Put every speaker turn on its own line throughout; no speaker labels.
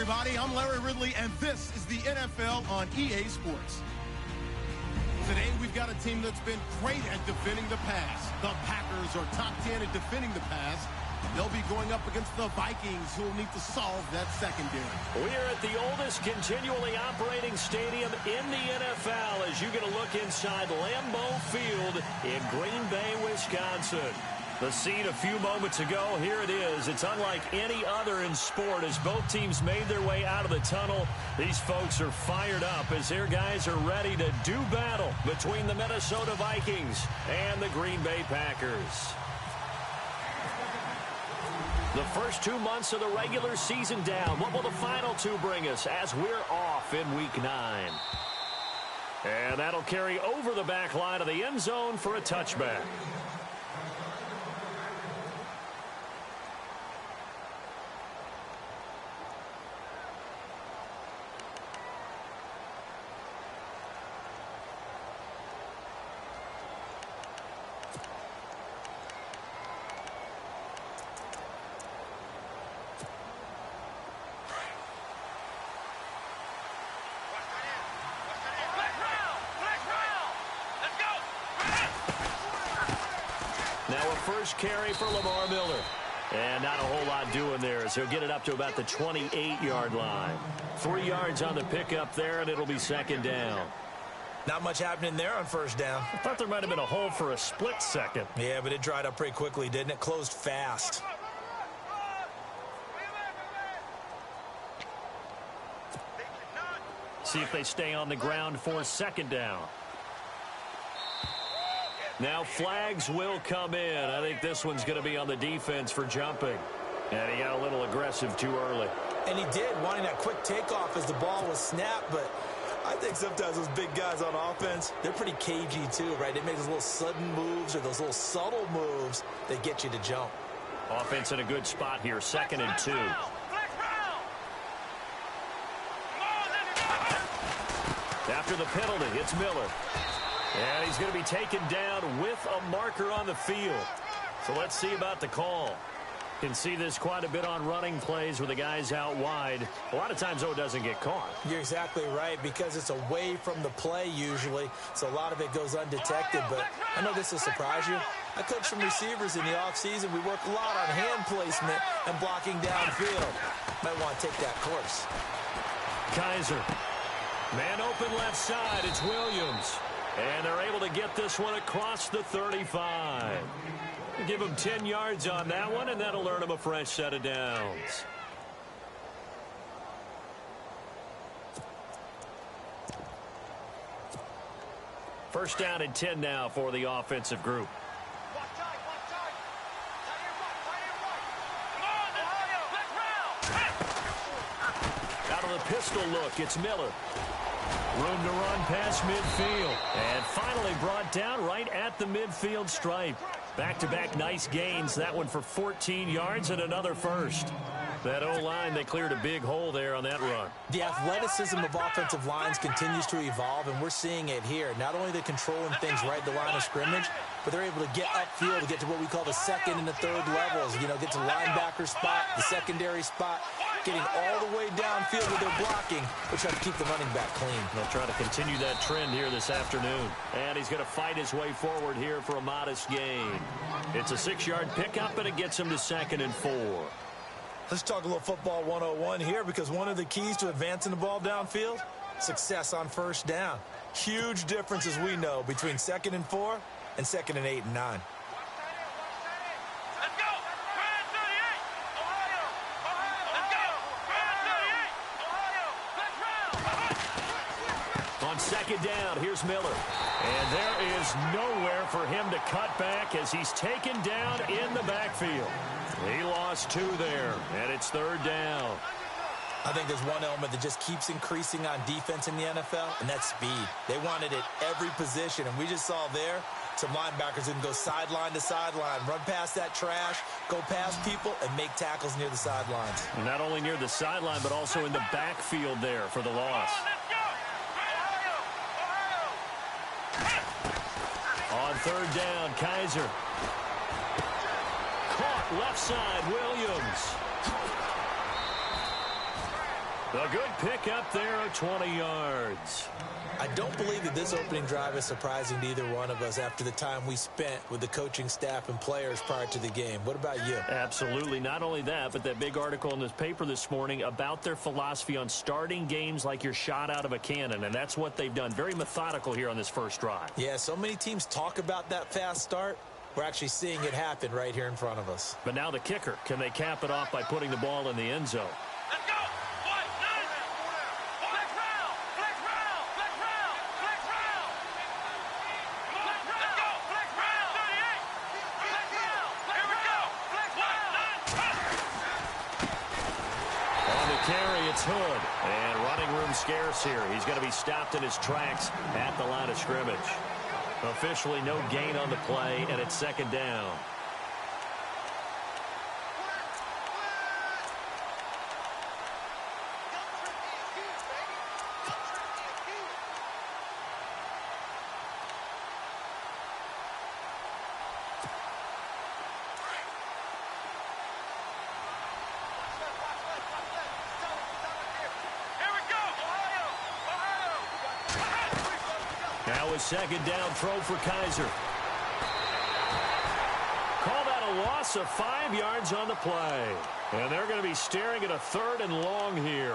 everybody. I'm Larry Ridley, and this is the NFL on EA Sports. Today, we've got a team that's been great at defending the pass. The Packers are top 10 at defending the pass. They'll be going up against the Vikings, who will need to solve that secondary.
We're at the oldest continually operating stadium in the NFL as you get a look inside Lambeau Field in Green Bay, Wisconsin. The scene a few moments ago, here it is. It's unlike any other in sport as both teams made their way out of the tunnel. These folks are fired up as their guys are ready to do battle between the Minnesota Vikings and the Green Bay Packers. The first 2 months of the regular season down. What will the final two bring us as we're off in Week 9? And that'll carry over the back line of the end zone for a touchback. First carry for Lamar Miller. And not a whole lot doing there as he'll get it up to about the 28-yard line. 3 yards on the pickup there, and it'll be second down.
Not much happening there on first down.
I thought there might have been a hole for a split second.
Yeah, but it dried up pretty quickly, didn't it? Closed fast.
See if they stay on the ground for second down. Now flags will come in. I think this one's going to be on the defense for jumping. And he got a little aggressive too early.
And he did, wanting that quick takeoff as the ball was snapped. But I think sometimes those big guys on offense, they're pretty cagey too, right? They make those little sudden moves or those little subtle moves that get you to jump.
Offense in a good spot here, 2nd and 2. After the penalty, it's Miller. And he's going to be taken down with a marker on the field. So let's see about the call. Can see this quite a bit on running plays where the guy's out wide. A lot of times, though, it doesn't get caught.
You're exactly right, because it's away from the play usually, so a lot of it goes undetected. But I know this will surprise you. I coach some receivers in the offseason. We work a lot on hand placement and blocking downfield. Might want to take that course.
Kaiser. Man open left side. It's Williams. And they're able to get this one across the 35. Give him 10 yards on that one, and that'll earn him a fresh set of downs. First down and 10 now for the offensive group. Out of the pistol look, it's Miller. Room to run past midfield. And finally brought down right at the midfield stripe. Back-to-back nice gains. That one for 14 yards and another first. That O-line, they cleared a big hole there on that run.
The athleticism of offensive lines continues to evolve, and we're seeing it here. Not only are they controlling things right at the line of scrimmage, but they're able to get upfield to get to what we call the second and the third levels. You know, get to linebacker spot, the secondary spot, getting all the way downfield with their blocking, which have to keep the running back clean.
They'll try to continue that trend here this afternoon. And he's going to fight his way forward here for a modest gain. It's a 6-yard pickup, and it gets him to 2nd and 4.
Let's talk a little football 101 here, because one of the keys to advancing the ball downfield, success on first down. Huge difference, as we know, between 2nd and 4 and 2nd and 8 and 9.
On second down, here's Miller. And there is nowhere for him to cut back as he's taken down in the backfield. He lost 2 there, and it's 3rd down.
I think there's one element that just keeps increasing on defense in the NFL, and that's speed. They want it at every position, and we just saw there some linebackers who can go sideline to sideline, run past that trash, go past people, and make tackles near the sidelines.
And not only near the sideline, but also in the backfield there for the loss. On 3rd down, Kaiser. Caught left side, Williams. A good pickup there of 20 yards.
I don't believe that this opening drive is surprising to either one of us after the time we spent with the coaching staff and players prior to the game. What about you?
Absolutely. Not only that, but that big article in this paper this morning about their philosophy on starting games like you're shot out of a cannon, and that's what they've done. Very methodical here on this first drive.
Yeah, so many teams talk about that fast start. We're actually seeing it happen right here in front of us.
But now the kicker. Can they cap it off by putting the ball in the end zone?
Let's go! Flex round! Flex round! Flex round! Flex round! Let's go! Flex round! 38! Flex round! Here we go! Flex round!
On the carry, it's Hood. And running room scarce here. He's going to be stopped in his tracks at the line of scrimmage. Officially no gain on the play, and it's second down. Now a second down throw for Kaiser. Call that a loss of 5 yards on the play. And they're going to be staring at a 3rd and long here.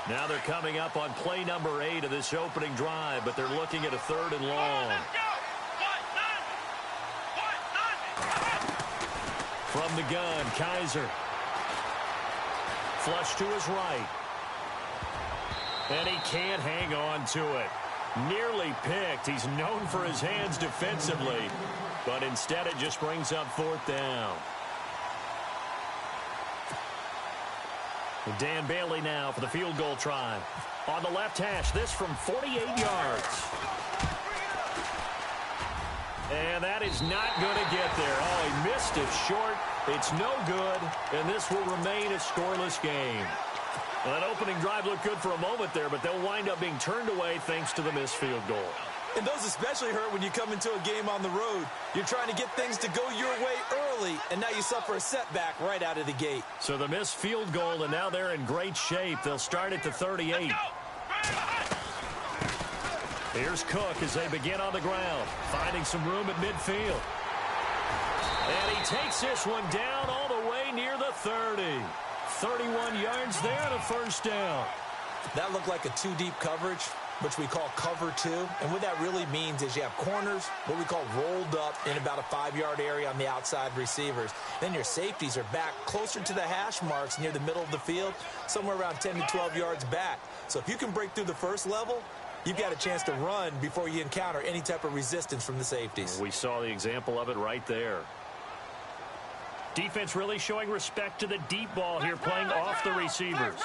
Now they're coming up on play number 8 of this opening drive, but they're looking at a 3rd and long. From the gun, Kaiser. Flush to his right. And he can't hang on to it. Nearly picked. He's known for his hands defensively. But instead it just brings up 4th down. Dan Bailey now for the field goal try. On the left hash, this from 48 yards. And that is not going to get there. Oh, he missed it short. It's no good, and this will remain a scoreless game. Well, that opening drive looked good for a moment there, but they'll wind up being turned away thanks to the missed field goal.
And those especially hurt when you come into a game on the road. You're trying to get things to go your way early, and now you suffer a setback right out of the gate.
So the missed field goal, and now they're in great shape. They'll start at the 38. Here's Cook as they begin on the ground, finding some room at midfield. And he takes this one down all the way near the 30. 31 yards there and a 1st down.
That looked like a 2-deep coverage, which we call cover 2. And what that really means is you have corners, what we call rolled up in about a 5-yard area on the outside receivers. Then your safeties are back closer to the hash marks near the middle of the field, somewhere around 10 to 12 yards back. So if you can break through the first level, you've got a chance to run before you encounter any type of resistance from the safeties.
We saw the example of it right there. Defense really showing respect to the deep ball here, playing off the receivers.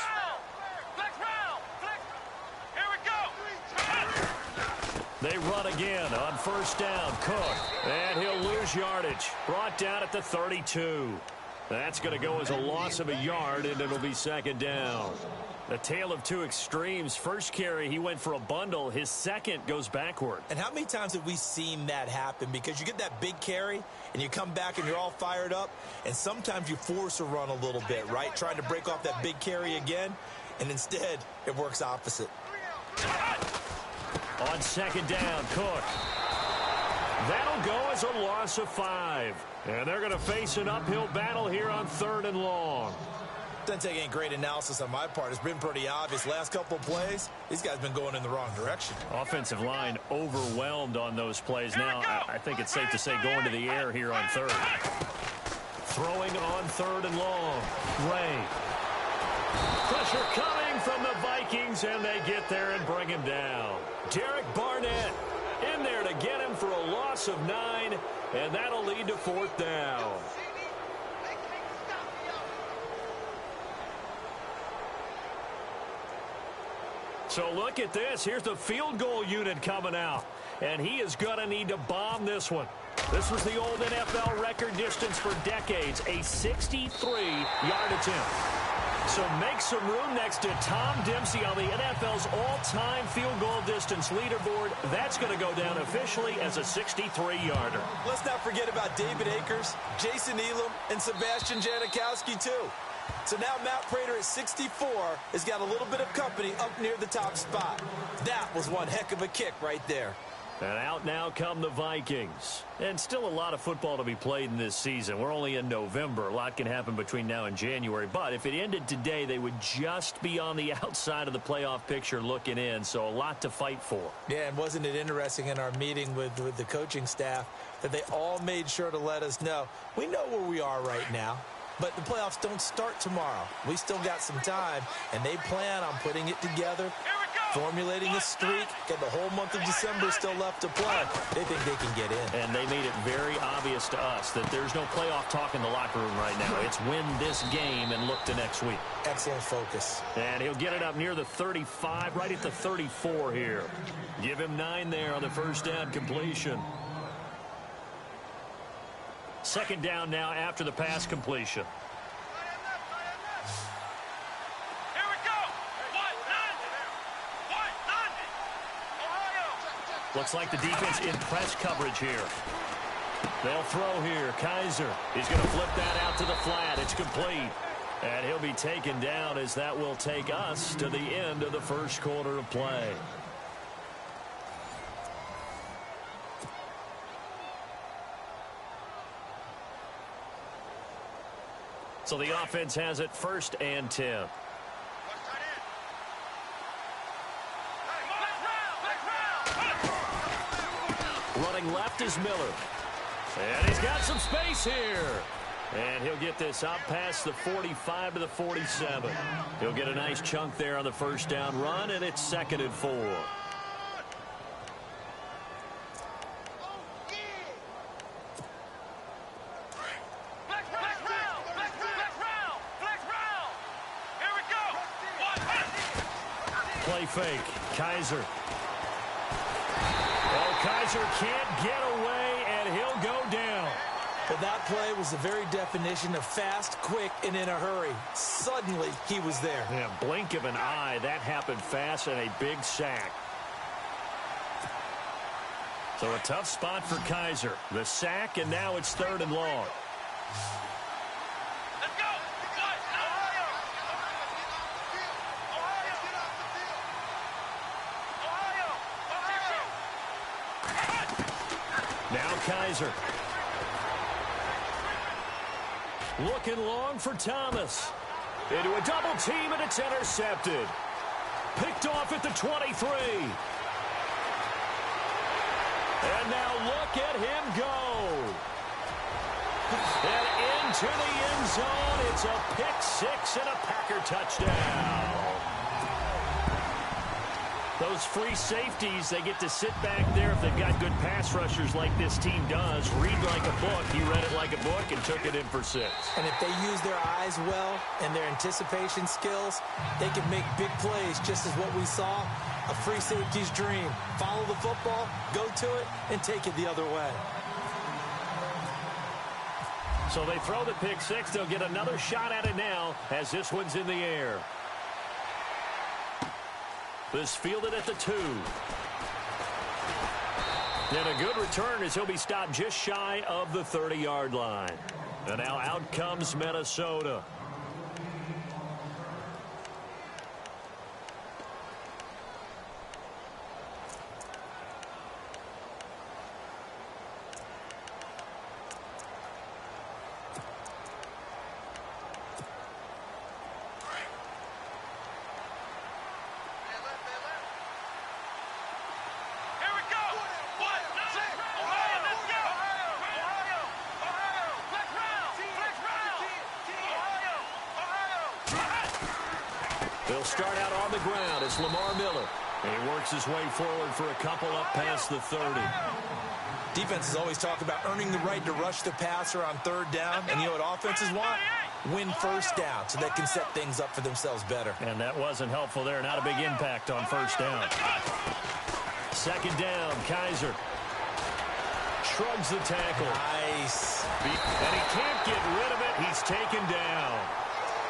They run again on 1st down. Cook, and he'll lose yardage. Brought down at the 32. That's going to go as a loss of a yard, and it'll be 2nd down. A tale of two extremes. First carry, he went for a bundle. His second goes backward.
And how many times have we seen that happen? Because you get that big carry, and you come back and you're all fired up, and sometimes you force a run a little bit, right? Trying to break off that big carry again, and instead it works opposite.
On 2nd down, Cook. That'll go as a loss of 5. And they're going to face an uphill battle here on 3rd and long.
Doesn't take any great analysis on my part. It's been pretty obvious. Last couple of plays, these guys have been going in the wrong direction.
Offensive line overwhelmed on those plays. Now, I think it's safe to say going to the air here on 3rd. Throwing on 3rd and long. Ray. Pressure coming from the Vikings, and they get there and bring him down. Derek Barnett in there to get him for a loss of 9, and that'll lead to 4th down. So look at this. Here's the field goal unit coming out, and he is going to need to bomb this one. This was the old NFL record distance for decades, a 63-yard attempt. So make some room next to Tom Dempsey on the NFL's all-time field goal distance leaderboard. That's going to go down officially as a 63-yarder.
Let's not forget about David Akers, Jason Elam, and Sebastian Janikowski, too. So now Matt Prater at 64 has got a little bit of company up near the top spot. That was one heck of a kick right there.
And out now come the Vikings. And still a lot of football to be played in this season. We're only in November. A lot can happen between now and January. But if it ended today, they would just be on the outside of the playoff picture looking in. So a lot to fight for.
Yeah, and wasn't it interesting in our meeting with the coaching staff that they all made sure to let us know, we know where we are right now. But the playoffs don't start tomorrow. We still got some time, and they plan on putting it together, formulating a streak, and the whole month of December still left to play. They think they can get in.
And they made it very obvious to us that there's no playoff talk in the locker room right now. It's win this game and look to next week.
Excellent focus.
And he'll get it up near the 35, right at the 34 here. Give him 9 there on the first down completion. Second down now after the pass completion.
Here we go.
Looks like the defense in press coverage here. They'll throw here. Kaiser. He's going to flip that out to the flat. It's complete. And he'll be taken down as that will take us to the end of the first quarter of play. So the offense has it 1st and 10. Running left is Miller. And he's got some space here. And he'll get this up past the 45 to the 47. He'll get a nice chunk there on the first down run, and it's 2nd and 4. Play fake. Kaiser. Oh, Kaiser can't get away, and he'll go down.
But that play was the very definition of fast, quick, and in a hurry. Suddenly, he was there.
Yeah, blink of an eye. That happened fast and a big sack. So a tough spot for Kaiser. The sack, and now it's 3rd and long. Now Kaiser. Looking long for Thomas. Into a double team, and it's intercepted. Picked off at the 23. And now look at him go. And into the end zone. It's a pick 6 and a Packer touchdown. Those free safeties, they get to sit back there if they've got good pass rushers like this team does. Read like a book. He read it like a book and took it in for 6.
And if they use their eyes well and their anticipation skills, they can make big plays, just as what we saw. A free safety's dream. Follow the football, go to it, and take it the other way.
So they throw the pick 6. They'll get another shot at it now as this one's in the air. This fielded at the 2. And a good return as he'll be stopped just shy of the 30-yard line. And now out comes Minnesota. They'll start out on the ground. It's Lamar Miller. And he works his way forward for a couple up past the 30.
Defenses always talk about earning the right to rush the passer on 3rd down. And you know what offenses want? Win 1st down so they can set things up for themselves better.
And that wasn't helpful there. Not a big impact on 1st down. 2nd down, Kaiser. Shrugs the tackle.
Nice.
And he can't get rid of it. He's taken down.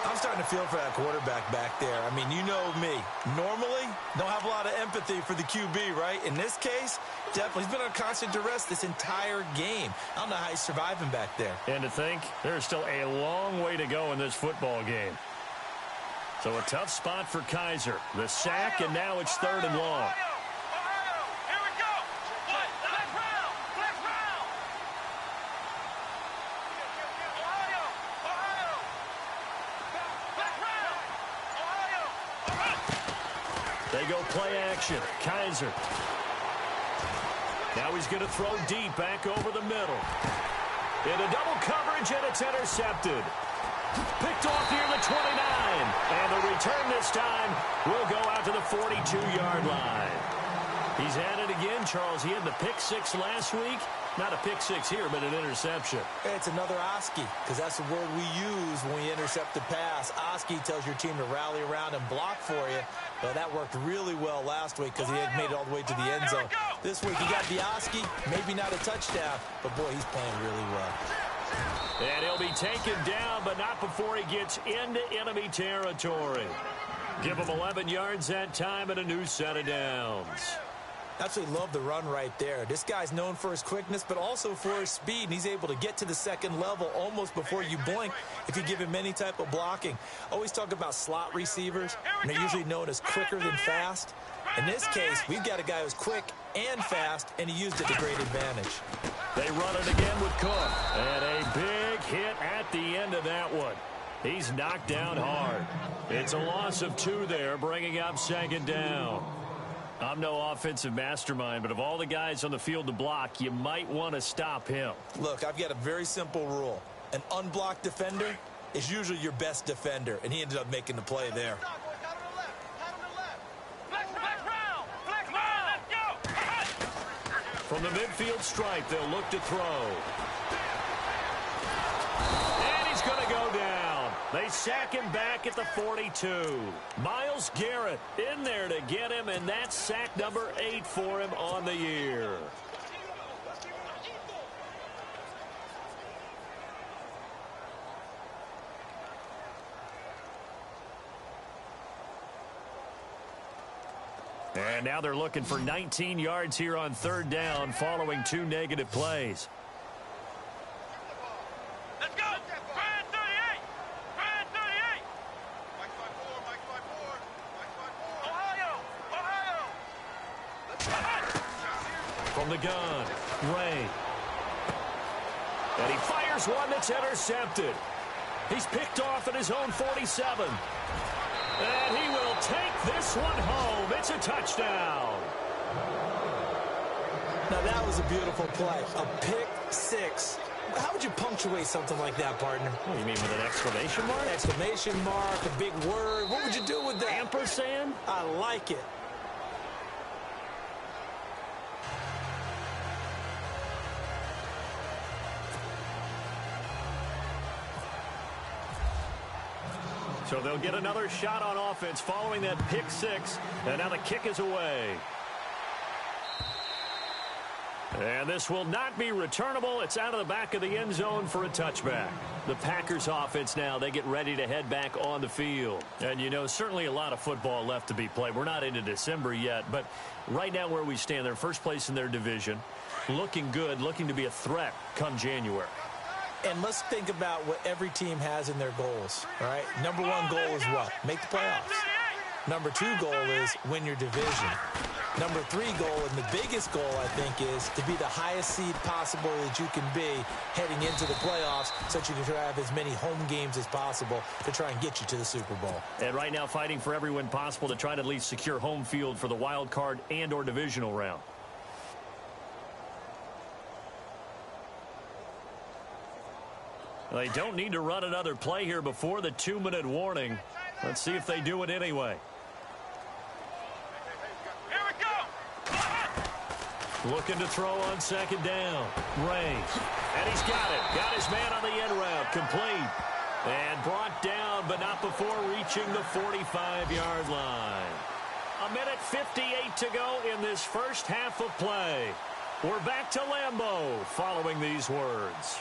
I'm starting to feel for that quarterback back there. I mean, you know me. Normally, don't have a lot of empathy for the QB, right? In this case, definitely. He's been on constant duress this entire game. I don't know how he's surviving back there.
And to think, there's still a long way to go in this football game. So a tough spot for Kaiser. The sack, and now it's 3rd and long.
Here we go. Flex round. Flex round. Ohio. Flex round. Ohio.
They go play action. Kaiser. Now he's going to throw deep back over the middle. Into double coverage, and it's intercepted. Picked off near the 29. And the return this time will go out to the 42-yard line. He's at it again, Charles. He had the pick 6 last week. Not a pick 6 here, but an interception.
It's another Oski, because that's the word we use when we intercept the pass. Oski tells your team to rally around and block for you. But that worked really well last week because he had made it all the way to the end zone. This week he got the Oski, maybe not a touchdown, but boy, he's playing really well.
And he'll be taken down, but not before he gets into enemy territory. Give him 11 yards that time and a new set of downs.
Absolutely love the run right there. This guy's known for his quickness, but also for his speed, and he's able to get to the second level almost before you blink if you give him any type of blocking. Always talk about slot receivers, and they're usually known as quicker than fast. In this case, we've got a guy who's quick and fast, and he used it to great advantage.
They run it again with Cook, and a big hit at the end of that one. He's knocked down hard. It's a loss of 2 there, bringing up 2nd down. I'm no offensive mastermind, but of all the guys on the field to block, you might want to stop him.
Look, I've got a very simple rule. An unblocked defender is usually your best defender, and he ended up making the play there.
From the midfield stripe, they'll look to throw. And he's going to go down. They sack him back at the 42. Myles Garrett in there to get him, and that's sack number 8 for him on the year. And now they're looking for 19 yards here on 3rd down following 2 negative plays.
Let's go. Brand 38. Brand 38. Mike 5-4. Ohio.
From the gun, Ray. And he fires one that's intercepted. He's picked off at his own 47. And he will take this one home. It's a touchdown.
Now, that was a beautiful play. A pick 6. How would you punctuate something like that, partner?
What do you mean, with an exclamation mark?
Exclamation mark, a big word. What would you do with that?
Ampersand?
I like it.
So they'll get another shot on offense following that pick 6. And now the kick is away. And this will not be returnable. It's out of the back of the end zone for a touchback. The Packers offense now, they get ready to head back on the field. And, you know, certainly a lot of football left to be played. We're not into December yet, but right now where we stand, they're first place in their division. Looking good, looking to be a threat come January.
And let's think about what every team has in their goals, all right? Number 1 goal is what? Make the playoffs. Number 2 goal is win your division. Number 3 goal, and the biggest goal, I think, is to be the highest seed possible that you can be heading into the playoffs so that you can try to have as many home games as possible to try and get you to the Super Bowl.
And right now fighting for every win possible to try to at least secure home field for the wild card and or divisional round. They don't need to run another play here before the 2-minute warning. Let's see if they do it anyway.
Here we go.
Looking to throw on 2nd down. Ray. And he's got it. Got his man on the end route. Complete. And brought down, but not before reaching the 45-yard line. 1:58 to go in this first half of play. We're back to Lambeau following these words.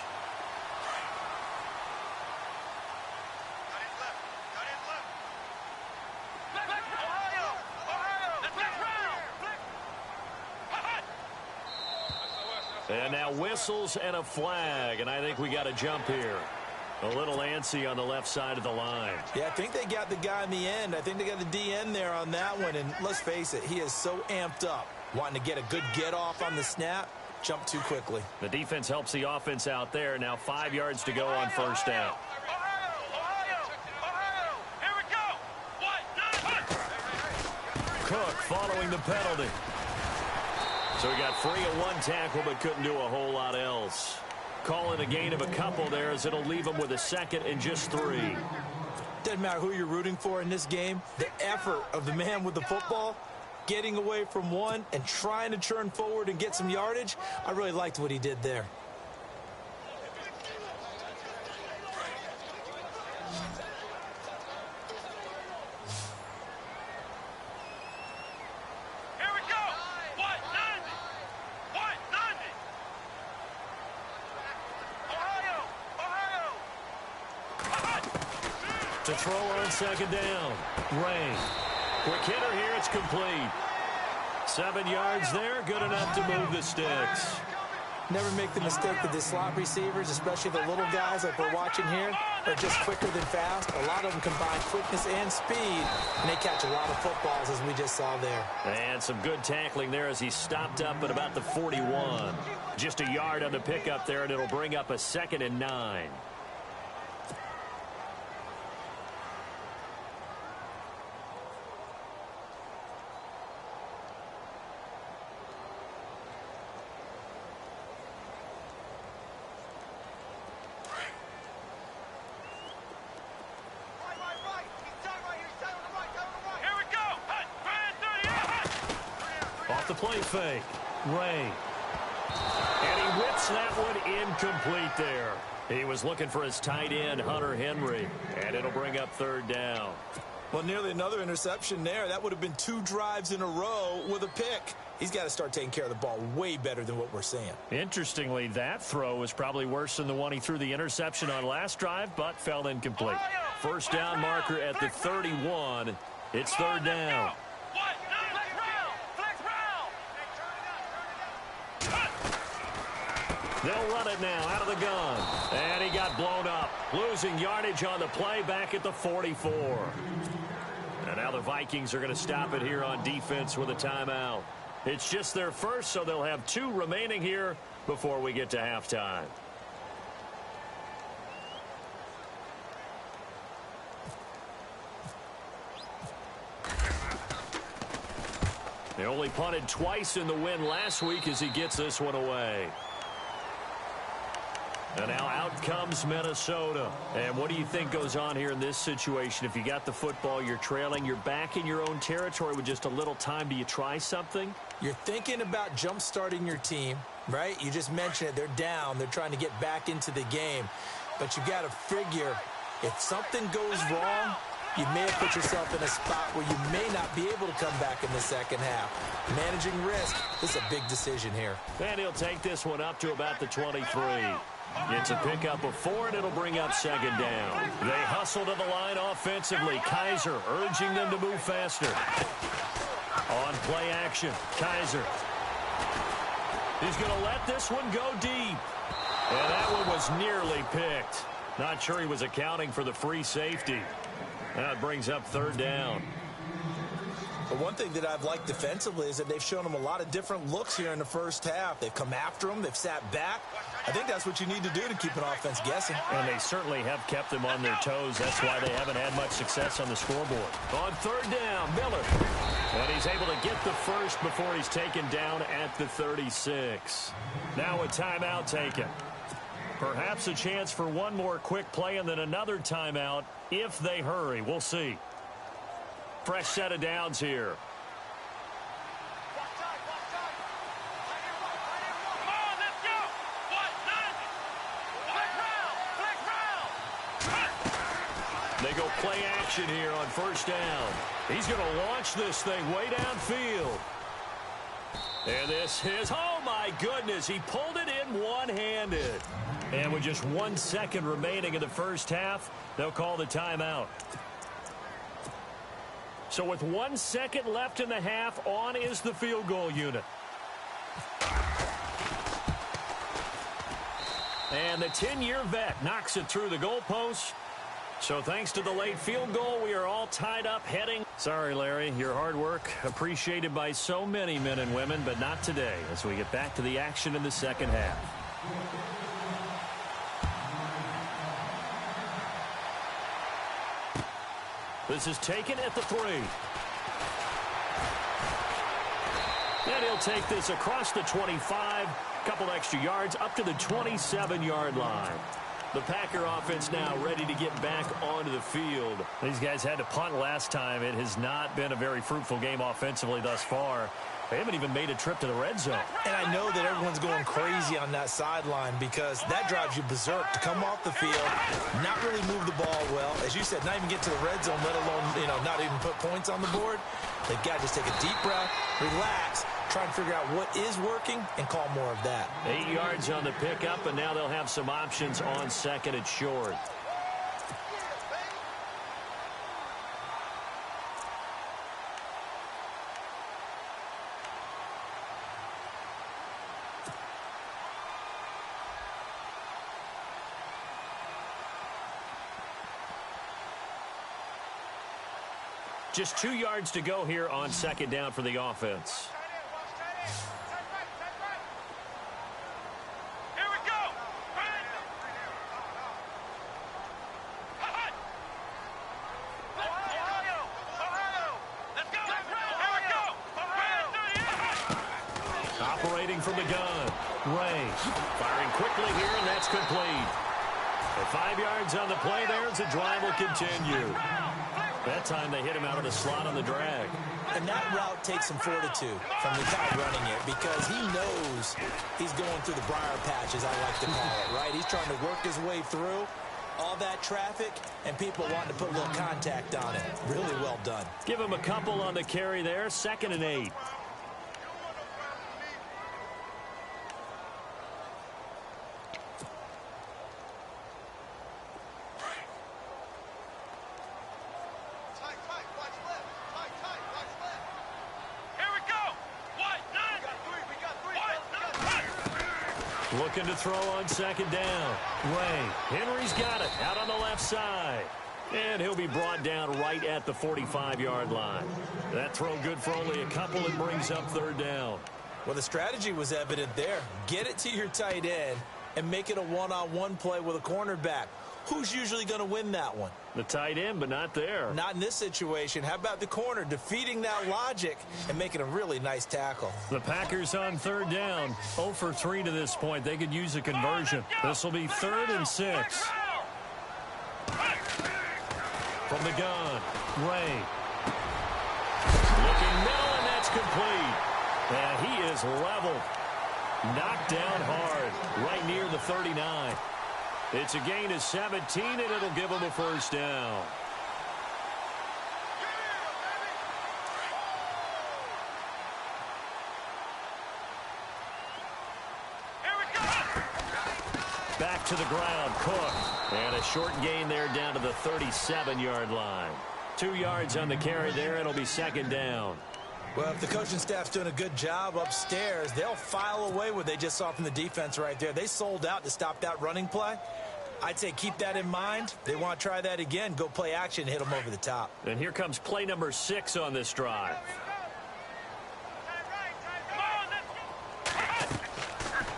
And now whistles and a flag, and I think we got a jump here. A little antsy on the left side of the line.
Yeah, I think they got the guy in the end. I think they got the DN there on that one, and let's face it, he is so amped up, wanting to get a good get-off on the snap, jump too quickly.
The defense helps the offense out there. Now 5 yards to go on first down.
Here we go.
Cook following the penalty. So he got free of one tackle but couldn't do a whole lot else. Call it a gain of a couple there as it'll leave him with a second and just 3.
Doesn't matter who you're rooting for in this game. The effort of the man with the football, getting away from one and trying to turn forward and get some yardage, I really liked what he did there.
To throw on second down. Ray. Quick hitter here. It's complete. 7 yards there. Good enough to move the sticks.
Never make the mistake that the slot receivers, especially the little guys like we're watching here, are just quicker than fast. A lot of them combine quickness and speed, and they catch a lot of footballs, as we just saw there.
And some good tackling there as he stopped up at about the 41. Just a yard on the pickup there, and it'll bring up a 2nd and 9. The play fake. Ray. And he whips that one incomplete there. He was looking for his tight end, Hunter Henry. And it'll bring up 3rd down.
Well, nearly another interception there. That would have been 2 drives in a row with a pick. He's got to start taking care of the ball way better than what we're seeing.
Interestingly, that throw was probably worse than the one he threw the interception on last drive, but fell incomplete. First down marker at the 31. It's 3rd down. They'll run it now out of the gun. And he got blown up. Losing yardage on the play back at the 44. And now the Vikings are going to stop it here on defense with a timeout. It's just their first, so they'll have 2 remaining here before we get to halftime. They only punted twice in the win last week as he gets this one away. And now out comes Minnesota. And what do you think goes on here in this situation? If you got the football, you're trailing, you're back in your own territory with just a little time. Do you try something?
You're thinking about jump-starting your team, right? You just mentioned it. They're down. They're trying to get back into the game. But you've got to figure if something goes wrong, you may have put yourself in a spot where you may not be able to come back in the second half. Managing risk, this is a big decision here.
And he'll take this one up to about the 23. It's a pickup of 4, and it'll bring up 2nd down. They hustle to the line offensively. Kaiser urging them to move faster. On play action, Kaiser. He's going to let this one go deep. And that one was nearly picked. Not sure he was accounting for the free safety. That brings up 3rd down.
But one thing that I've liked defensively is that they've shown them a lot of different looks here in the first half. They've come after them. They've sat back. I think that's what you need to do to keep an offense guessing.
And they certainly have kept them on their toes. That's why they haven't had much success on the scoreboard. On 3rd down, Miller. And he's able to get the first before he's taken down at the 36. Now a timeout taken. Perhaps a chance for one more quick play and then another timeout if they hurry. We'll see. Fresh set of downs here. They go play action here on 1st down. He's going to launch this thing way downfield. And this is, oh my goodness, he pulled it in one-handed. And with just 1 second remaining in the first half, they'll call the timeout. So with 1 second left in the half, on is the field goal unit. And the 10-year vet knocks it through the goalpost. So thanks to the late field goal, we are all tied up heading. Sorry, Larry, your hard work appreciated by so many men and women, but not today as we get back to the action in the second half. This is taken at the 3. And he'll take this across the 25, couple extra yards up to the 27-yard line. The Packer offense now ready to get back onto the field. These guys had to punt last time. It has not been a very fruitful game offensively thus far. They haven't even made a trip to the red zone.
And I know that everyone's going crazy on that sideline because that drives you berserk to come off the field, not really move the ball well. As you said, not even get to the red zone, let alone, not even put points on the board. They've got to just take a deep breath, relax, try and figure out what is working and call more of that.
8 yards on the pickup, and now they'll have some options on second and short. Just 2 yards to go here on second down for the offense.
Here we go. Ohio. Let's go. Here we go.
Operating from the gun. Ray firing quickly here, and that's complete. And 5 yards on the play there as the drive will continue. That time they hit him out of the slot on the drag.
And that route takes some fortitude from the guy running it because he knows he's going through the briar patch, as I like to call it, right? He's trying to work his way through all that traffic and people wanting to put a little contact on it. Really well done.
Give him a couple on the carry there. 2nd and 8. Looking to throw on second down. Ray. Henry's got it out on the left side. And he'll be brought down right at the 45-yard line. That throw good for only a couple and brings up 3rd down.
Well, the strategy was evident there. Get it to your tight end and make it a one-on-one play with a cornerback. Who's usually going to win that one?
The tight end, but not there.
Not in this situation. How about the corner defeating that logic and making a really nice tackle?
The Packers on 3rd down. 0 for 3 to this point. They could use a conversion. This will be 3rd and 6. From the gun, Ray. Looking middle, and that's complete. And he is leveled. Knocked down hard, right near the 39. It's a gain of 17, and it'll give him a 1st down. Back to the ground, Cook. And a short gain there down to the 37-yard line. 2 yards on the carry there. It'll be 2nd down.
Well, if the coaching staff's doing a good job upstairs, they'll file away what they just saw from the defense right there. They sold out to stop that running play. I'd say keep that in mind. They want to try that again. Go play action, hit them over the top.
And here comes play number 6 on this drive.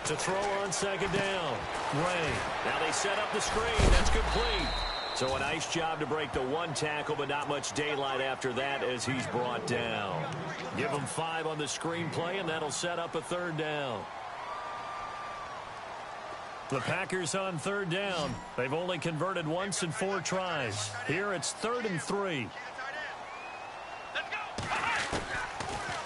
To throw on second down. Ray. Now they set up the screen. That's complete. So a nice job to break the 1 tackle, but not much daylight after that as he's brought down. Give him 5 on the screen play, and that'll set up a 3rd down. The Packers on 3rd down. They've only converted once in 4 tries. Here it's 3rd and 3.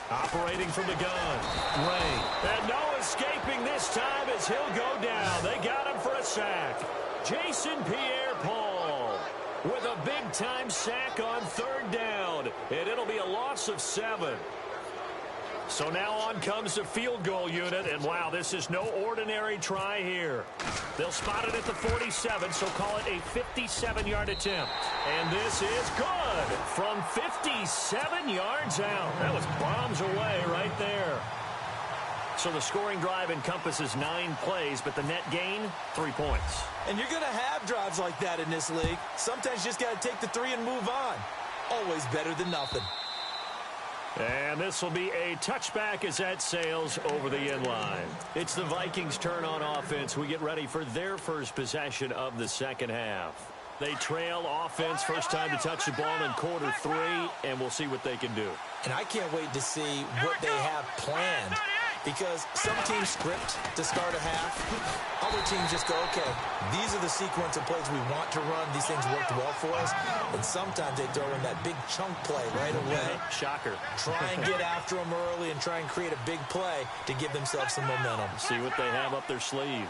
Operating from the gun. Ray. And no escaping this time as he'll go down. They got him for a sack. Jason Pierre-Paul with a big-time sack on 3rd down. And it'll be a loss of 7. So now on comes the field goal unit, and wow, this is no ordinary try here. They'll spot it at the 47, so call it a 57-yard attempt. And this is good from 57 yards out. That was bombs away right there. So the scoring drive encompasses 9 plays, but the net gain, 3 points.
And you're going to have drives like that in this league. Sometimes you just got to take the 3 and move on. Always better than nothing.
And this will be a touchback as that sails over the end line. It's the Vikings' turn on offense. We get ready for their first possession of the second half. They trail offense first time to touch the ball in quarter 3, and we'll see what they can do.
And I can't wait to see what they have planned, because some teams script to start a half. Other teams just go, okay, these are the sequence of plays we want to run. These things worked well for us. And sometimes they throw in that big chunk play right away.
Shocker.
Try and get after them early and try and create a big play to give themselves some momentum.
See what they have up their sleeve.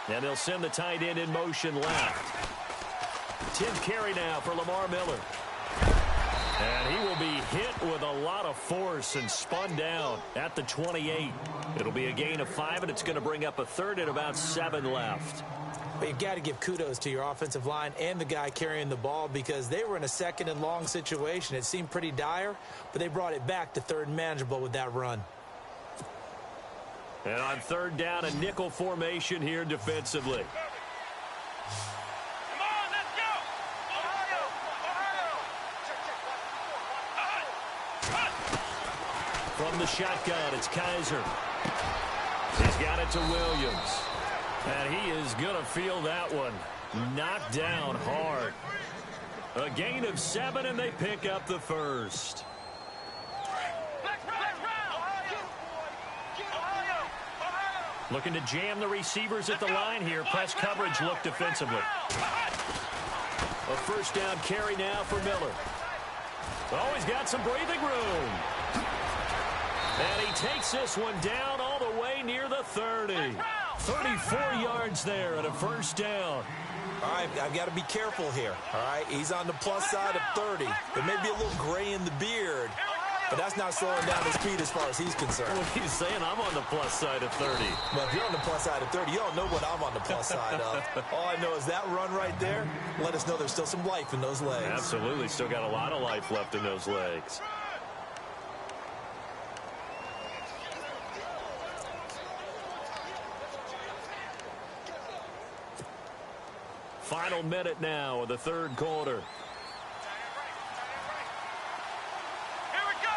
And they'll send the tight end in motion left. 10th carry now for Lamar Miller. And he will be hit with a lot of force and spun down at the 28. It'll be a gain of 5, and it's going to bring up a third and about 7 left.
But you've got to give kudos to your offensive line and the guy carrying the ball, because they were in a second and long situation. It seemed pretty dire, but they brought it back to third and manageable with that run.
And on third down, a nickel formation here defensively.
Come on, let's go! Ohio!
From the shotgun, it's Kaiser. He's got it to Williams. And he is going to feel that one. Knocked down hard. A gain of 7, and they pick up the first. Looking to jam the receivers at the line here. Press coverage look defensively. A first down carry now for Miller. Oh, he's got some breathing room. And he takes this one down all the way near the 30. 34 yards there at a first down.
All right, I've got to be careful here. All right, he's on the plus side of 30. There may be a little gray in the beard, but that's not slowing down his speed as far as he's concerned.
Well, he's saying I'm on the plus side of 30.
Well, if you're on the plus side of 30, you don't know what I'm on the plus side of. All I know is that run right there, let us know there's still some life in those legs.
Absolutely, still got a lot of life left in those legs. Final minute now of the third quarter.
Here we go!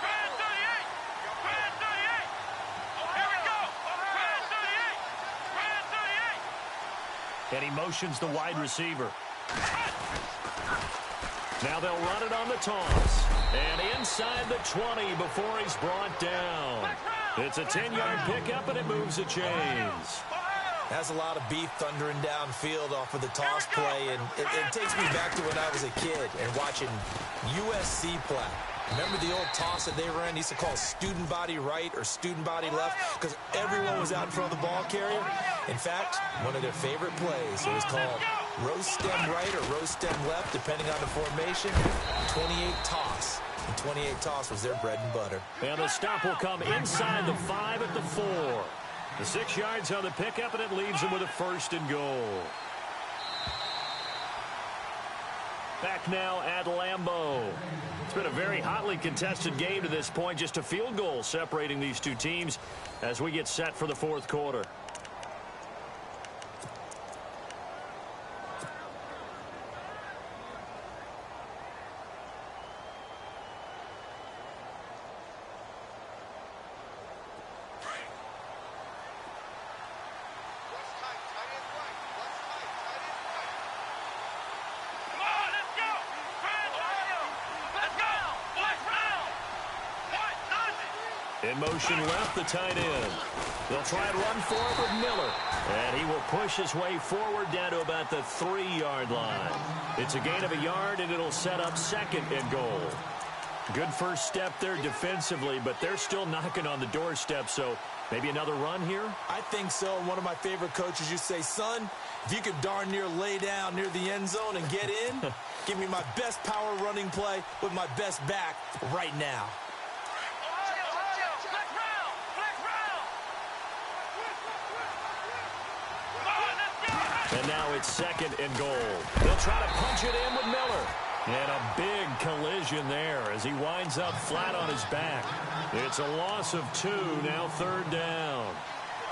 Grand 38! Grand 38! Here we go! Grand 38! Grand 38!
And he motions the wide receiver. Now they'll run it on the toss. And inside the 20 before he's brought down. It's a 10-yard pickup, and it moves the chains.
Has a lot of beef thundering downfield off of the toss play, and it takes me back to when I was a kid and watching USC play. Remember the old toss that they ran? They used to call student body right or student body left because everyone was out in front of the ball carrier. In fact, one of their favorite plays, it was called roast stem right or roast stem left, depending on the formation. 28 toss. And 28 toss was their bread and butter.
And the stop will come inside the 5 at the 4. The 6 yards on the pickup, and it leaves them with a first and goal. Back now at Lambeau. It's been a very hotly contested game to this point. Just a field goal separating these two teams as we get set for the fourth quarter. In motion left, the tight end. They'll try and run forward with Miller. And he will push his way forward down to about the 3-yard line. It's a gain of a yard, and it'll set up second and goal. Good first step there defensively, but they're still knocking on the doorstep, so maybe another run here?
I think so. One of my favorite coaches used to say, son, if you could darn near lay down near the end zone and get in, give me my best power running play with my best back right now.
And now it's 2nd and goal. They'll try to punch it in with Miller. And a big collision there as he winds up flat on his back. It's a loss of 2, now 3rd down.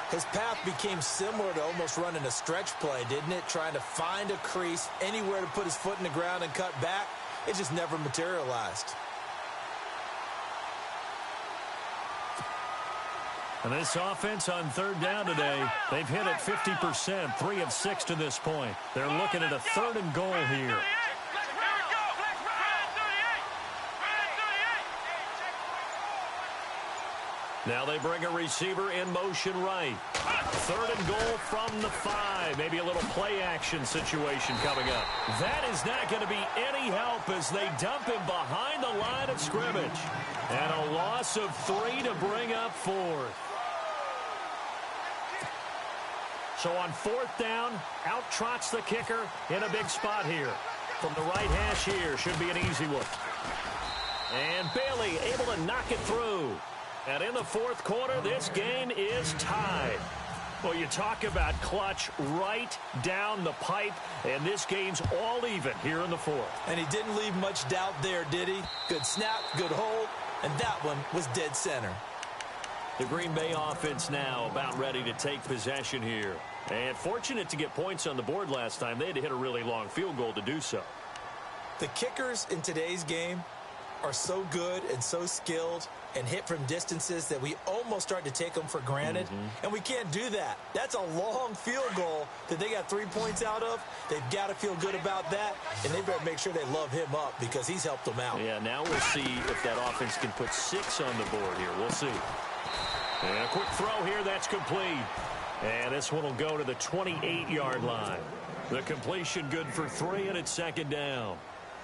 His path became similar to almost running a stretch play, didn't it? Trying to find a crease, anywhere to put his foot in the ground and cut back. It just never materialized.
And this offense on 3rd down today, they've hit it 50%, 3 of 6 to this point. They're looking at a 3rd and goal here. Now they bring a receiver in motion right. 3rd and goal from the 5. Maybe a little play action situation coming up. That is not going to be any help as they dump him behind the line of scrimmage. And a loss of 3 to bring up 4th. So on 4th down, out trots the kicker in a big spot here. From the right hash here, should be an easy one. And Bailey able to knock it through. And in the 4th quarter, this game is tied. Well, you talk about clutch right down the pipe, and this game's all even here in the 4th.
And he didn't leave much doubt there, did he? Good snap, good hold, and that one was dead center.
The Green Bay offense now about ready to take possession here. And fortunate to get points on the board last time. They had to hit a really long field goal to do so.
The kickers in today's game are so good and so skilled and hit from distances that we almost start to take them for granted. And we can't do that. That's a long field goal that they got 3 points out of. They've got to feel good about that, and they better make sure they love him up because he's helped them out.
Yeah, now we'll see if that offense can put 6 on the board here. We'll see. And a quick throw here, that's complete. And this one will go to the 28-yard line. The completion good for 3, and it's 2nd down.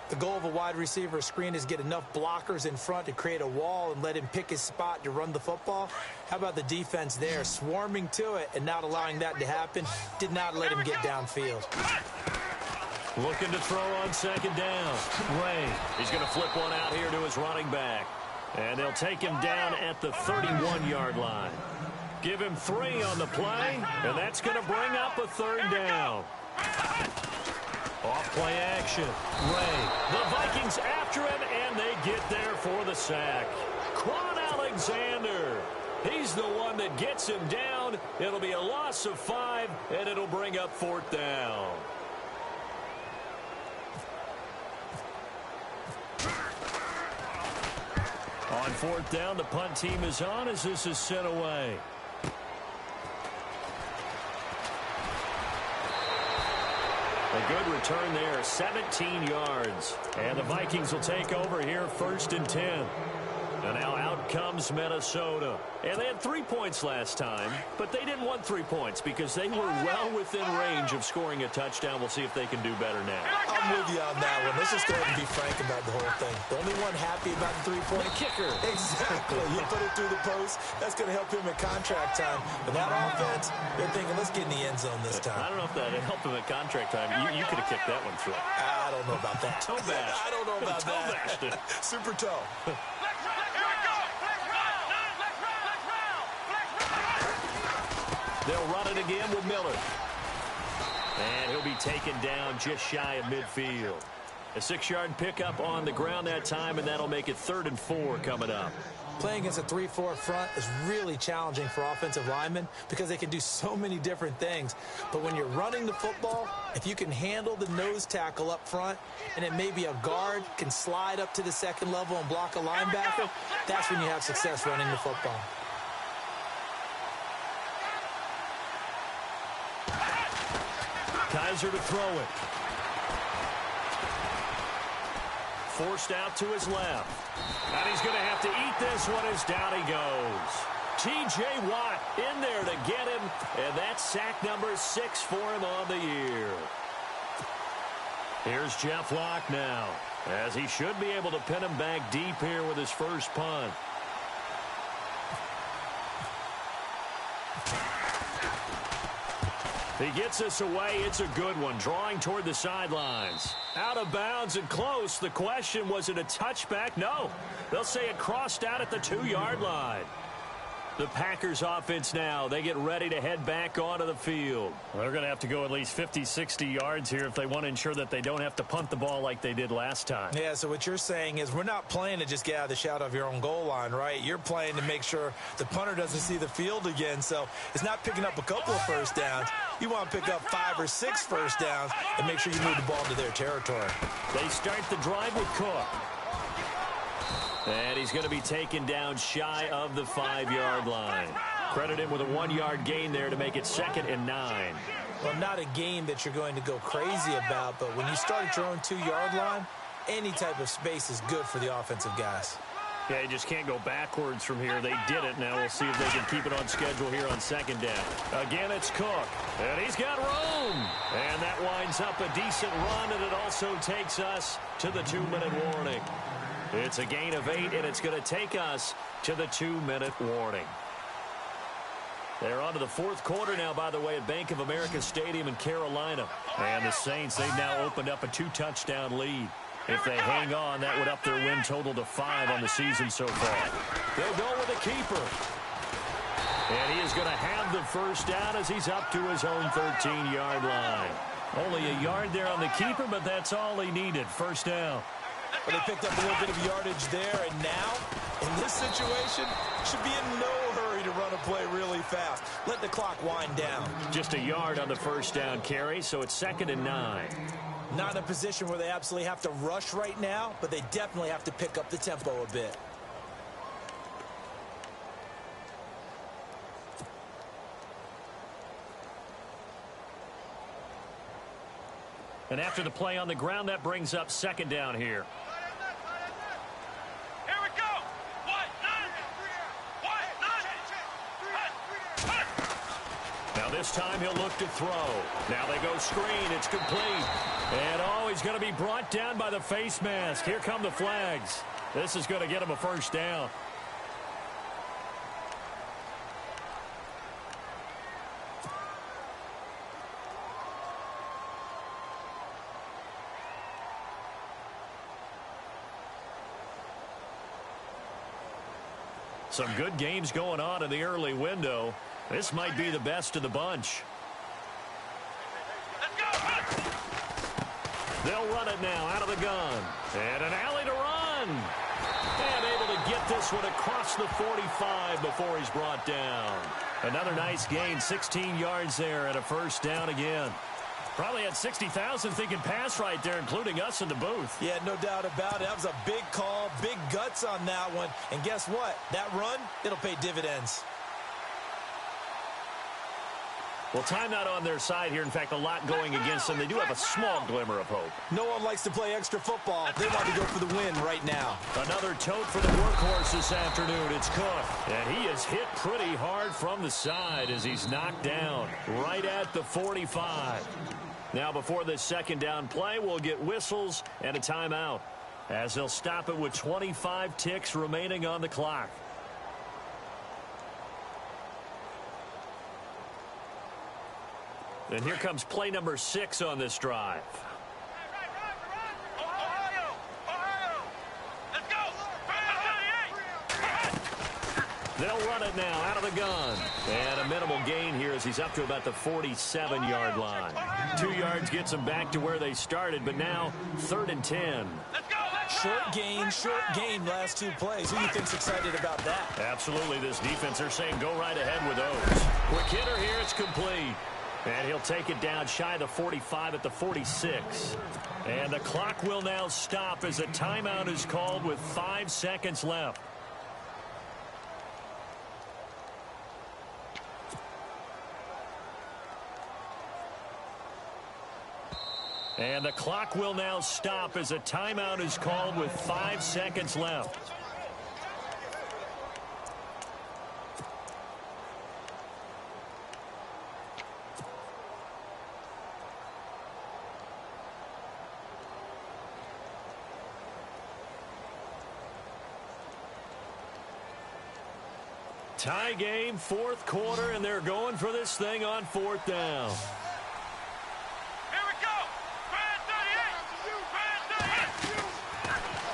The goal of a wide receiver screen is get enough blockers in front to create a wall and let him pick his spot to run the football. How about the defense there, swarming to it and not allowing that to happen? Did not let him get downfield.
Looking to throw on 2nd down. Ray, he's going to flip one out here to his running back. And they'll take him down at the 31-yard line. Give him 3 on the play, and that's going to bring up a 3rd down. Off play action. Ray. The Vikings after him, and they get there for the sack. Quan Alexander. He's the one that gets him down. It'll be a loss of 5, and it'll bring up 4th down. On 4th down, the punt team is on as this is sent away. A good return there, 17 yards. And the Vikings will take over here 1st and 10. And now out comes Minnesota. And they had 3 points last time, but they didn't want 3 points because they were well within range of scoring a touchdown. We'll see if they can do better now.
I'm with you on that one. Let's just go ahead and be frank about the whole thing. The only one happy about the 3-point
kicker.
Exactly. You put it through the post. That's going to help him at contract time. But that offense, they're thinking, let's get in the end zone this time.
I don't know if that helped him at contract time. You could have kicked that one through.
I don't know about that.
Toe bash.
I don't know about that. Super toe.
They'll run it again with Miller. And he'll be taken down just shy of midfield. A 6-yard pickup on the ground that time, and that'll make it 3rd and 4 coming up.
Playing against a 3-4 front is really challenging for offensive linemen because they can do so many different things. But when you're running the football, if you can handle the nose tackle up front, and it may be a guard can slide up to the 2nd level and block a linebacker, that's when you have success running the football.
Kaiser to throw it. Forced out to his left. And he's going to have to eat this one as down he goes. T.J. Watt in there to get him, and that's sack number 6 for him on the year. Here's Jeff Locke now, as he should be able to pin him back deep here with his first punt. He gets us away. It's a good one. Drawing toward the sidelines. Out of bounds and close. The question, was it a touchback? No. They'll say it crossed out at the 2-yard line. The Packers offense now, they get ready to head back onto the field.
Well, they're going to have to go at least 50, 60 yards here if they want to ensure that they don't have to punt the ball like they did last time.
Yeah, so what you're saying is we're not playing to just get out of the shadow of your own goal line, right? You're playing to make sure the punter doesn't see the field again. So it's not picking up a couple of first downs. You want to pick up 5 or 6 first downs and make sure you move the ball into their territory.
They start the drive with Cook. And he's going to be taken down shy of the 5-yard line. Credit him with a 1-yard gain there to make it 2nd and 9.
Well, not a game that you're going to go crazy about, but when you start at your own 2-yard line, any type of space is good for the offensive guys.
Yeah, you just can't go backwards from here. They did it. Now we'll see if they can keep it on schedule here on 2nd down.
Again, it's Cook. And he's got room. And that winds up a decent run, and it also takes us to the 2-minute warning. It's a gain of 8, and it's going to take us to the 2-minute warning. They're on to the 4th quarter now, by the way, at Bank of America Stadium in Carolina. And the Saints, they've now opened up a 2-touchdown lead. If they hang on, that would up their win total to 5 on the season so far. They'll go with a keeper. And he is going to have the first down as he's up to his own 13-yard line. Only a yard there on the keeper, but that's all he needed. First down.
Well, they picked up a little bit of yardage there, and now, in this situation, should be in no hurry to run a play really fast. Let the clock wind down.
Just a yard on the first down carry, so it's 2nd and 9.
Not in a position where they absolutely have to rush right now, but they definitely have to pick up the tempo a bit.
And after the play on the ground, that brings up 2nd down here.
Here we go.
Now this time he'll look to throw. Now they go screen. It's complete. And oh, he's going to be brought down by the face mask. Here come the flags. This is going to get him a first down. Some good games going on in the early window. This might be the best of the bunch. They'll run it now out of the gun. And an alley to run. And able to get this one across the 45 before he's brought down. Another nice gain, 16 yards there and a first down again. Probably had 60,000 thinking pass right there, including us in the booth.
Yeah, no doubt about it. That was a big call, big guts on that one. And guess what? That run, it'll pay dividends.
Well, timeout on their side here. In fact, a lot going against them. They do have a small glimmer of hope.
No one likes to play extra football. They want to go for the win right now.
Another tote for the workhorse this afternoon. It's Cook. And he is hit pretty hard from the side as he's knocked down right at the 45. Now, before this 2nd down play, we'll get whistles and a timeout as they'll stop it with 25 ticks remaining on the clock. And here comes play number 6 on this drive.
Let's go.
They'll run it now out of the gun. And a minimal gain here as he's up to about the 47-yard line. 2 yards gets them back to where they started, but now 3rd and 10.
Short gain, last 2 plays. Who do you think's excited about that?
Absolutely, this defense, they're saying go right ahead with those. Quick hitter here, it's complete. And he'll take it down shy of the 45 at the 46. And the clock will now stop as a timeout is called with 5 seconds left. And the clock will now stop as a timeout is called with 5 seconds left. Tie game, 4th quarter, and they're going for this thing on 4th down.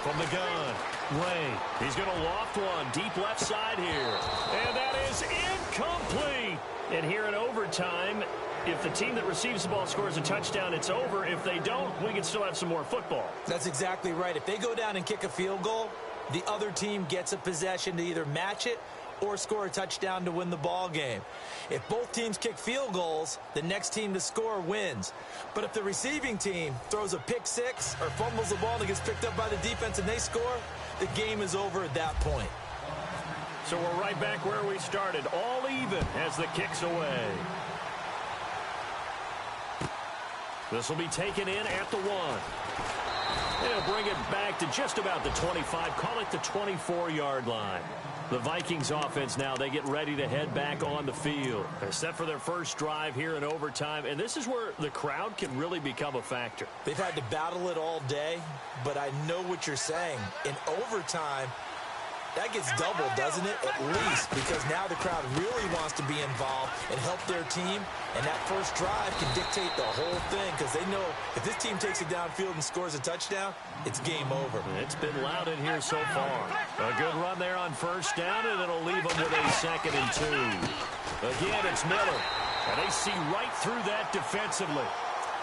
From the gun, Ray. He's going to loft one deep left side here. And that is incomplete. And here in overtime, if the team that receives the ball scores a touchdown, it's over. If they don't, we can still have some more football.
That's exactly right. If they go down and kick a field goal, the other team gets a possession to either match it or score a touchdown to win the ball game. If both teams kick field goals, the next team to score wins. But if the receiving team throws a pick six or fumbles the ball and it gets picked up by the defense and they score, the game is over at that point.
So we're right back where we started, all even as the kick's away. This will be taken in at the 1. They'll bring it back to just about the 25, call it the 24-yard line. The Vikings offense now, they get ready to head back on the field. They're set for their first drive here in overtime, and this is where the crowd can really become a factor.
They've had to battle it all day, but I know what you're saying. In overtime, that gets doubled, doesn't it? At least, because now the crowd really wants to be involved and help their team, and that first drive can dictate the whole thing because they know if this team takes it downfield and scores a touchdown, it's game over.
It's been loud in here so far. A good run there on first down, and it'll leave them with a 2nd and 2. Again, it's Miller, and they see right through that defensively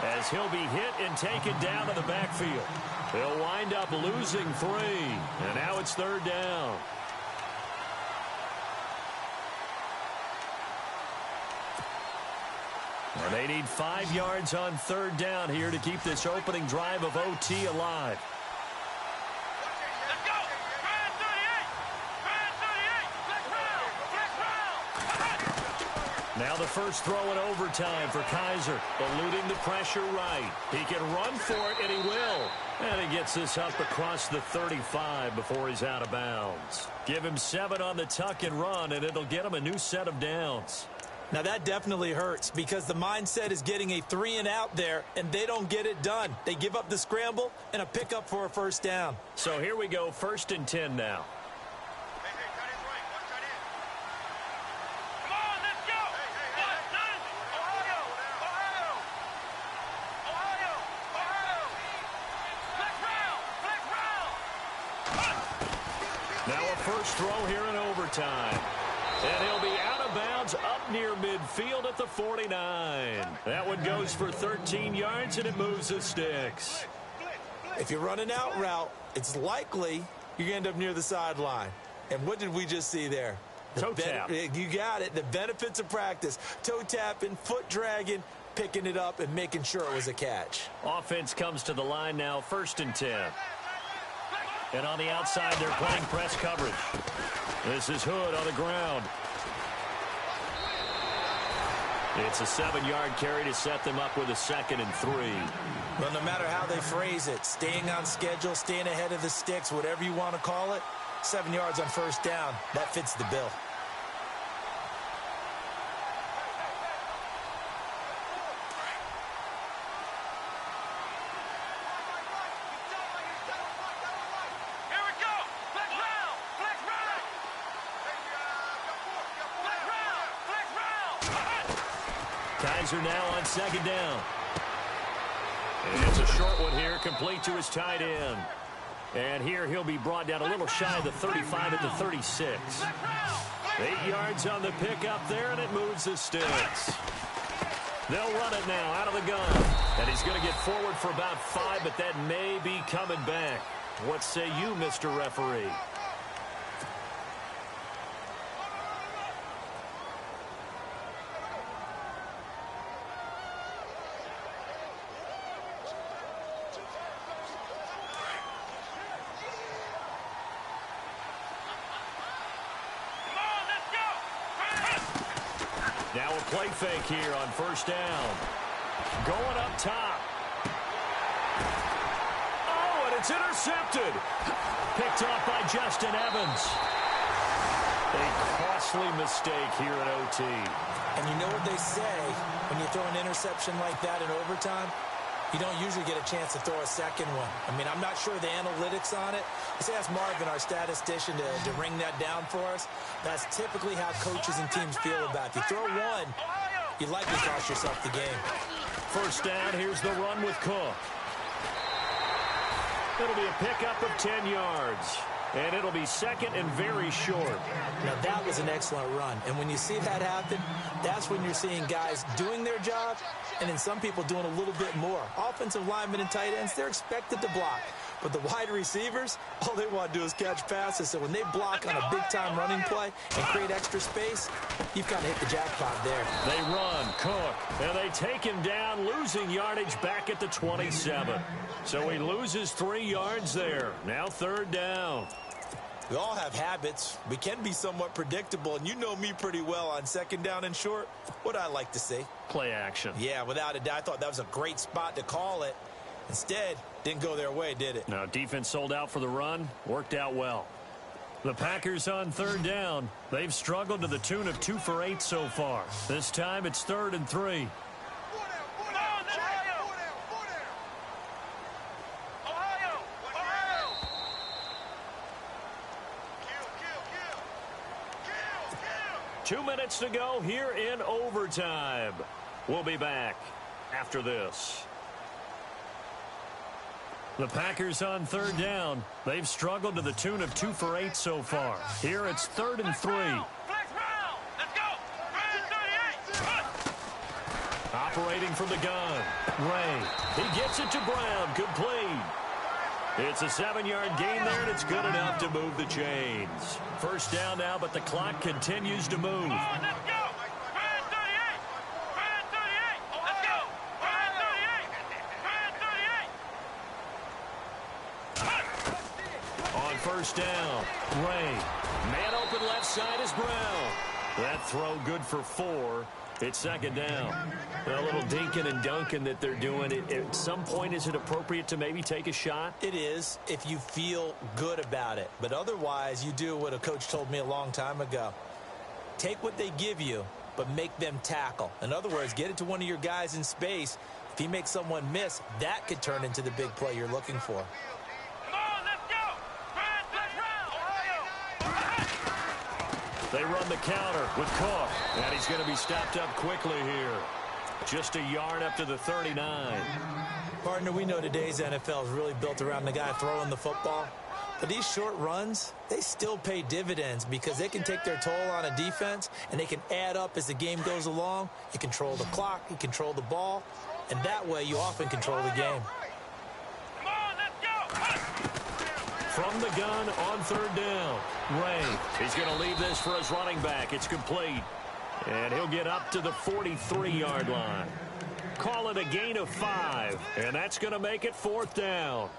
as he'll be hit and taken down to the backfield. They'll wind up losing 3, and now it's 3rd down. And they need 5 yards on 3rd down here to keep this opening drive of OT alive.
Let's go! Try 38! Try 38! Flex round!
Now the first throw in overtime for Kaiser, eluding the pressure right. He can run for it, and he will. And he gets this up across the 35 before he's out of bounds. Give him 7 on the tuck and run, and it'll get him a new set of downs.
Now that definitely hurts because the mindset is getting a 3 and out there, and they don't get it done. They give up the scramble and a pickup for a first down.
So here we go, 1st and 10 now.
Hey, cut in right. Watch cut in. Come on, let's go! Ohio! Ohio! Ohio! Ohio! Flex round! Flex round!
Now a first throw here in overtime. And he'll be out of bounds up near midfield at the 49. That one goes for 13 yards, and it moves the sticks.
If you're running out route, it's likely you're going to end up near the sideline. And what did we just see there?
Toe tap.
You got it. The benefits of practice. Toe tapping, foot dragging, picking it up, and making sure it was a catch.
Offense comes to the line now, 1st and 10. And on the outside, they're playing press coverage. This is Hood on the ground. It's a 7-yard carry to set them up with a 2nd and 3.
Well, no matter how they phrase it, staying on schedule, staying ahead of the sticks, whatever you want to call it, 7 yards on first down, that fits the bill.
Kaiser now on 2nd down. And it's a short one here, complete to his tight end. And here he'll be brought down a little shy of the 35 at the 36. 8 yards on the pickup there, and it moves the sticks. They'll run it now out of the gun. And he's going to get forward for about 5, but that may be coming back. What say you, Mr. Referee? Now a play fake here on first down. Going up top. Oh, and it's intercepted. Picked off by Justin Evans. A costly mistake here in OT.
And you know what they say, when you throw an interception like that in overtime, you don't usually get a chance to throw a second one. I mean, I'm not sure the analytics on it. Let's ask Marvin, our statistician, to ring that down for us. That's typically how coaches and teams feel about it. If you throw one, you likely cost yourself the game.
First down, here's the run with Cook. It'll be a pickup of 10 yards. And it'll be second and very short.
Now, that was an excellent run. And when you see that happen, that's when you're seeing guys doing their job and then some people doing a little bit more. Offensive linemen and tight ends, they're expected to block. But the wide receivers, all they want to do is catch passes. So when they block on a big-time running play and create extra space, you've kind of hit the jackpot there.
They run, Cook, and they take him down, losing yardage back at the 27. So he loses 3 yards there. Now third down.
We all have habits. We can be somewhat predictable, and you know me pretty well on second down and short. What I like to see?
Play action.
Yeah, without a doubt, I thought that was a great spot to call it. Instead, didn't go their way, did it?
Now, defense sold out for the run. Worked out well. The Packers on third down. They've struggled to the tune of 2 for 8 so far. This time it's 3rd and 3. Two minutes to go here in overtime. We'll be back after this. The Packers on third down. They've struggled to the tune of 2 for 8 so far. Here it's 3rd and 3. Operating from the gun. Ray. He gets it to Brown. Complete. It's a 7-yard gain there, and it's good enough to move the chains. First down now, but the clock continues to move. On first down, Ray. Man open left side is Brown. That throw good for 4. It's second down. A little dinking and dunking that they're doing. At some point, is it appropriate to maybe take a shot?
It is if you feel good about it. But otherwise, you do what a coach told me a long time ago. Take what they give you, but make them tackle. In other words, get it to one of your guys in space. If he makes someone miss, that could turn into the big play you're looking for.
They run the counter with Cook, and he's going to be stopped up quickly here. Just a yard up to the 39.
Partner, we know today's NFL is really built around the guy throwing the football. But these short runs, they still pay dividends because they can take their toll on a defense, and they can add up as the game goes along. You control the clock, you control the ball, and that way you often control the game.
From the gun on third down, Ray. He's going to leave this for his running back. It's complete. And he'll get up to the 43-yard line. Call it a gain of 5. And that's going to make it 4th down.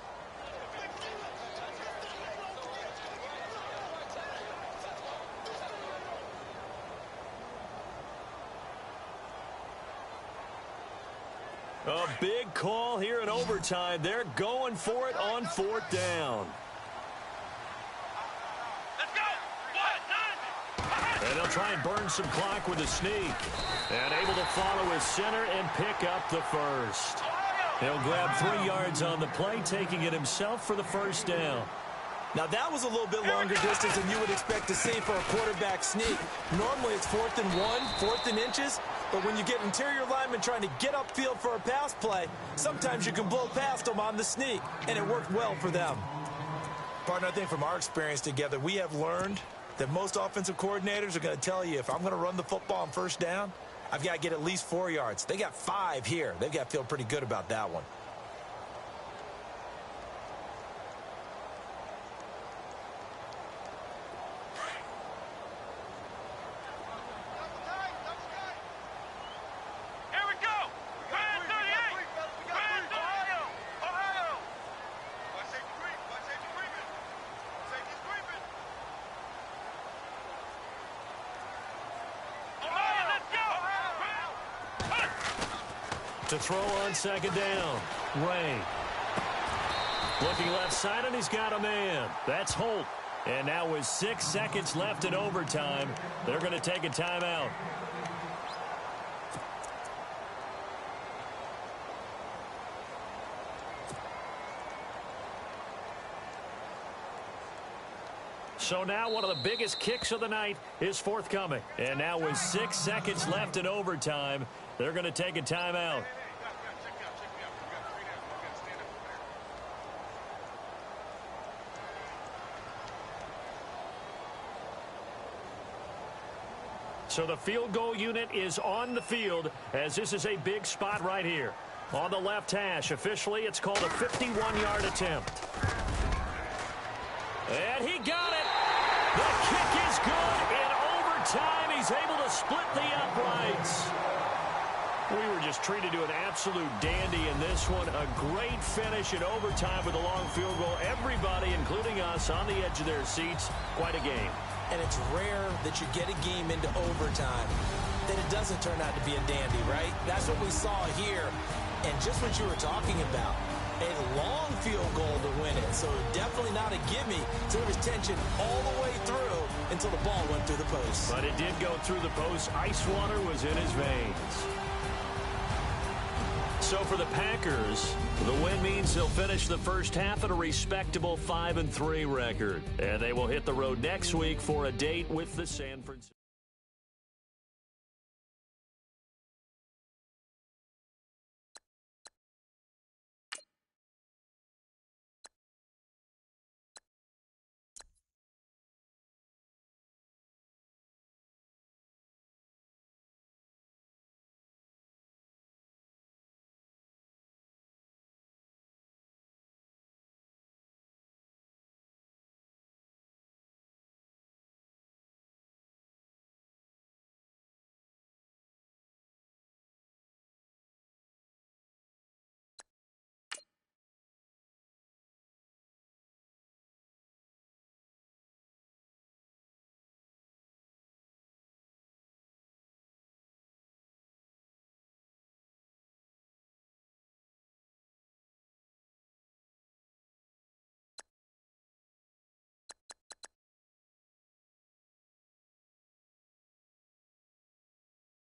A big call here in overtime. They're going for it on 4th down. And they'll try and burn some clock with a sneak. And able to follow his center and pick up the first. He'll grab 3 yards on the play, taking it himself for the first down.
Now, that was a little bit longer distance than you would expect to see for a quarterback sneak. Normally, it's 4th and 1, 4th and inches. But when you get interior linemen trying to get upfield for a pass play, sometimes you can blow past them on the sneak, and it worked well for them. Partner, I think from our experience together, we have learned that most offensive coordinators are going to tell you, if I'm going to run the football on first down, I've got to get at least 4 yards. They got 5 here. They've got to feel pretty good about that one.
To throw on second down, Ray. Looking left side, and he's got a man. That's Holt. And now with 6 seconds left in overtime, they're going to take a timeout. So now one of the biggest kicks of the night is forthcoming. And now with 6 seconds left in overtime, they're going to take a timeout. So the field goal unit is on the field as this is a big spot right here. On the left hash, officially it's called a 51-yard attempt. And he got it. The kick is good. In overtime, he's able to split the uprights. We were just treated to an absolute dandy in this one. A great finish in overtime with a long field goal. Everybody, including us, on the edge of their seats. Quite a game.
And it's rare that you get a game into overtime that it doesn't turn out to be a dandy, right? That's what we saw here. And just what you were talking about, a long field goal to win it. So definitely not a gimme. So there was tension all the way through until the ball went through the post.
But it did go through the post. Ice water was in his veins. So for the Packers, the win means they'll finish the first half at a respectable 5-3 record. And they will hit the road next week for a date with the San Francisco.